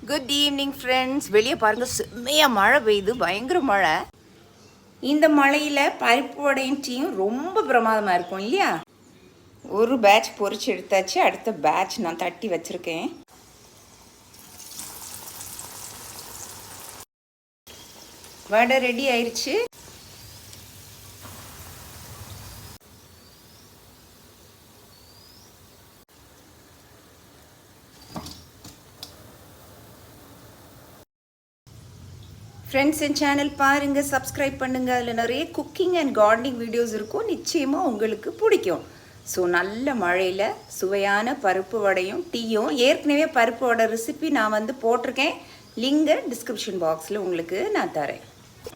Good evening friends. வெளியே பாருங்க, செம்மையாக மழை பெய்யுது, பயங்கர மழை. இந்த மழையில் பருப்பு வடையும் டீயும் ரொம்ப பிரமாதமாக இருக்கும் இல்லையா? ஒரு பேட்ச் பொரிச்சு எடுத்தாச்சு, அடுத்த பேட்ச் நான் தட்டி வச்சுருக்கேன். வடை ரெடி ஆயிடுச்சு. ஃப்ரெண்ட்ஸ், என் சேனல் பாருங்கள், சப்ஸ்கிரைப் பண்ணுங்கள். அதில் நிறைய குக்கிங் அண்ட் கார்டனிங் வீடியோஸ் இருக்கும், நிச்சயமாக உங்களுக்கு பிடிக்கும். ஸோ நல்ல மழையில் சுவையான பருப்பு வடையும் டீயும், ஏற்கனவே பருப்பு வடை ரெசிபி நான் போட்டிருக்கேன். லிங்கை டிஸ்கிரிப்ஷன் பாக்ஸில் உங்களுக்கு நான் தரேன்.